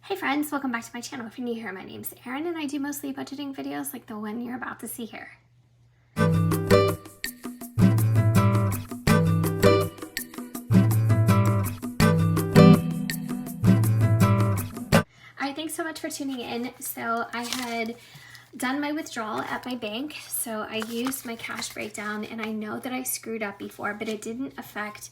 Hey friends, welcome back to my channel. If you're new here, my name's Erin and I do mostly budgeting videos like the one you're about to see here. Alright, thanks so much for tuning in. So I had done my withdrawal at my bank, so I used my cash breakdown, and I know that I screwed up before, but it didn't affect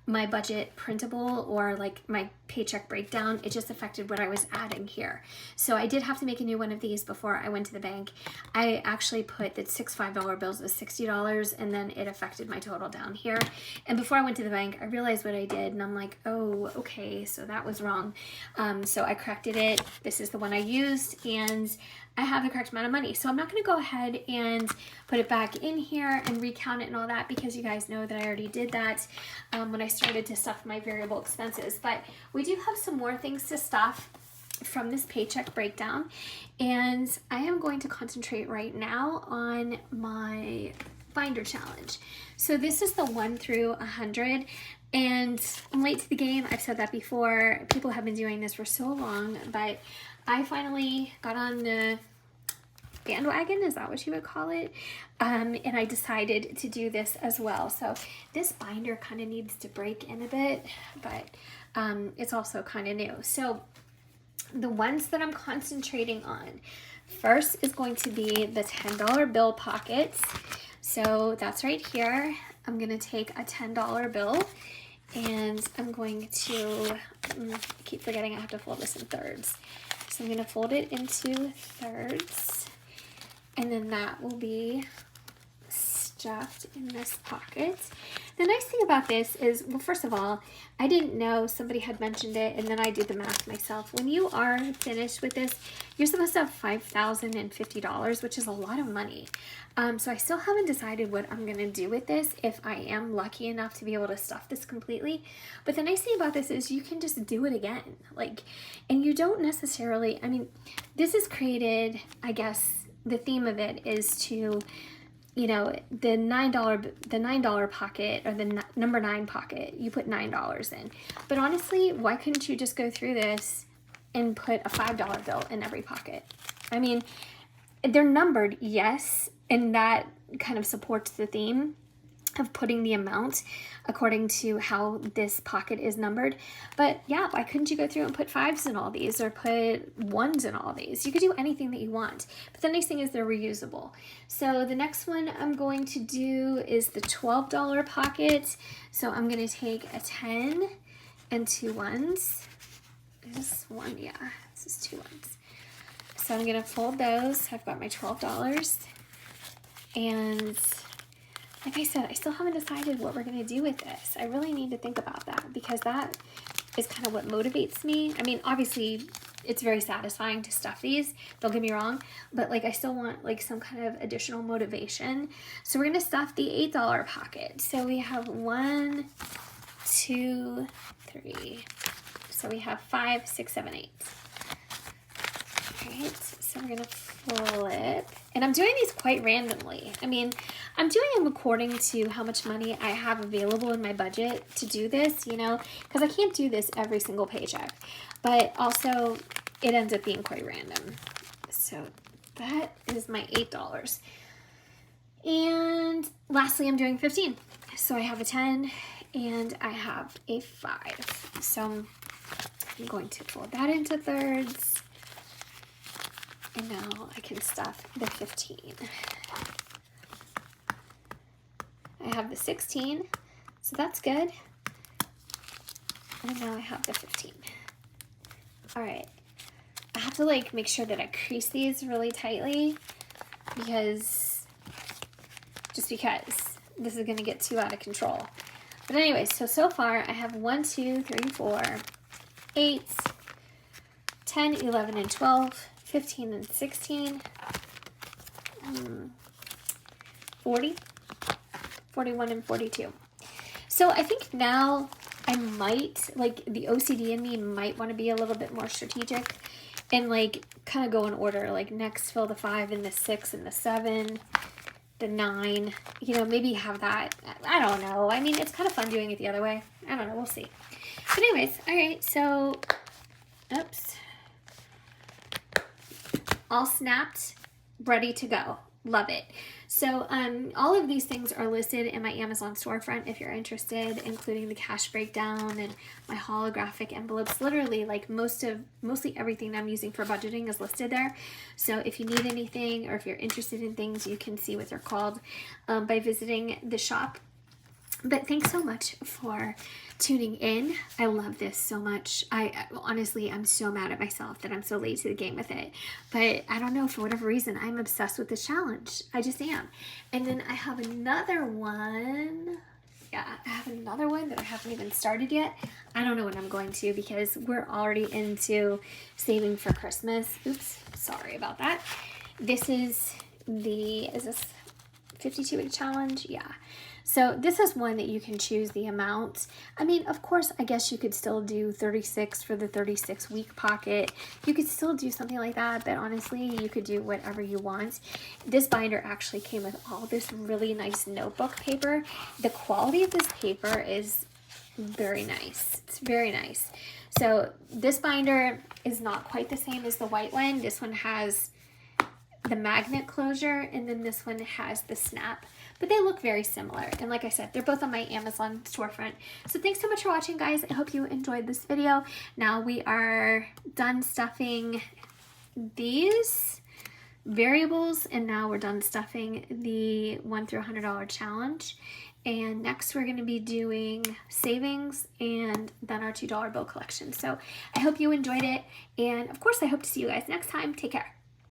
my budget printable or like my paycheck breakdown. It just affected what I was adding here. So I did have to make a new one of these before I went to the bank. I actually put that 6 $5 bills was $60, and then it affected my total down here. And before I went to the bank, I realized what I did, and I'm like, oh, okay, so that was wrong. So I corrected it. This is the one I used, and I have the correct amount of money. So I'm not going to go ahead and put it back in here and recount it and all that, because you guys know that I already did that when I started to stuff my variable expenses. But we do have some more things to stuff from this paycheck breakdown, and I am going to concentrate right now on my binder challenge. So this is the 1 through 100, and I'm late to the game. I've said that before. People have been doing this for so long, but I finally got on the bandwagon, is that what you would call it? And I decided to do this as well. So this binder kind of needs to break in a bit, but it's also kind of new. So the ones that I'm concentrating on first is going to be the $10 bill pockets. So that's right here. I'm going to take a $10 bill, and I'm going to, I keep forgetting I have to fold this in thirds. So I'm going to fold it into thirds, and then that will be stuffed in this pocket. The nice thing about this is, well, first of all, I didn't know, somebody had mentioned it, and then I did the math myself. When you are finished with this, you're supposed to have $5,050, which is a lot of money. So I still haven't decided what I'm going to do with this, if I am lucky enough to be able to stuff this completely. But the nice thing about this is you can just do it again. And you don't necessarily, I mean, this is created, I guess, the theme of it is to, you know, the $9 pocket, or the number 9 pocket, you put $9 in. But honestly, why couldn't you just go through this and put a $5 bill in every pocket? I mean, they're numbered, yes, and that kind of supports the theme of putting the amount according to how this pocket is numbered. But yeah, why couldn't you go through and put 5s in all these, or put 1s in all these? You could do anything that you want. But the nice thing is they're reusable. So the next one I'm going to do is the $12 pocket. So I'm going to take a 10 and 2 1s. Is this one? Yeah, this is 2 1s. So I'm going to fold those. I've got my $12. And like I said, I still haven't decided what we're going to do with this. I really need to think about that, because that is kind of what motivates me. I mean, obviously, it's very satisfying to stuff these, don't get me wrong, but like I still want like some kind of additional motivation. So we're going to stuff the $8 pocket. So we have 1, 2, 3. So we have 5, 6, 7, 8. All right, so we're going to flip. And I'm doing these quite randomly. I mean, I'm doing them according to how much money I have available in my budget to do this, you know, because I can't do this every single paycheck. But also, it ends up being quite random. So that is my $8. And lastly, I'm doing 15. So I have a 10 and I have a 5. So I'm going to fold that into thirds. And now I can stuff the 15. I have the 16, so that's good. And now I have the 15. All right. I have to like make sure that I crease these really tightly, because this is going to get too out of control. But anyway, so far I have 1, 2, 3, 4, 8, 10, 11, and 12. 15 and 16, 40, 41, and 42. So I think now I might, like, the OCD in me might want to be a little bit more strategic and like kind of go in order, like next fill the 5 and the 6 and the 7, the 9, you know, maybe have that. I don't know. I mean, it's kind of fun doing it the other way. I don't know. We'll see. But anyways, all right. So, oops. all snapped, ready to go. Love it. So all of these things are listed in my Amazon storefront if you're interested, including the cash breakdown and my holographic envelopes. Literally, like mostly everything I'm using for budgeting is listed there. So if you need anything or if you're interested in things, you can see what they're called by visiting the shop. But thanks so much for tuning in. I love this so much. Honestly, I'm so mad at myself that I'm so late to the game with it. But I don't know, for whatever reason, I'm obsessed with this challenge. I just am. And then I have another one. Yeah, I have another one that I haven't even started yet. I don't know when I'm going to because we're already into saving for Christmas. Oops, sorry about that. This is this 52-week challenge? Yeah. So this is one that you can choose the amount. I mean, of course, I guess you could still do 36 for the 36-week pocket. You could still do something like that, but honestly, you could do whatever you want. This binder actually came with all this really nice notebook paper. The quality of this paper is very nice. It's very nice. So this binder is not quite the same as the white one. This one has the magnet closure, and then this one has the snap, but they look very similar. And like I said, they're both on my Amazon storefront. So thanks so much for watching, guys. I hope you enjoyed this video. Now we are done stuffing these variables, and now we're done stuffing the $1 through $100 challenge. And next we're going to be doing savings and then our $2 bill collection. So I hope you enjoyed it, and of course I hope to see you guys next time. Take care.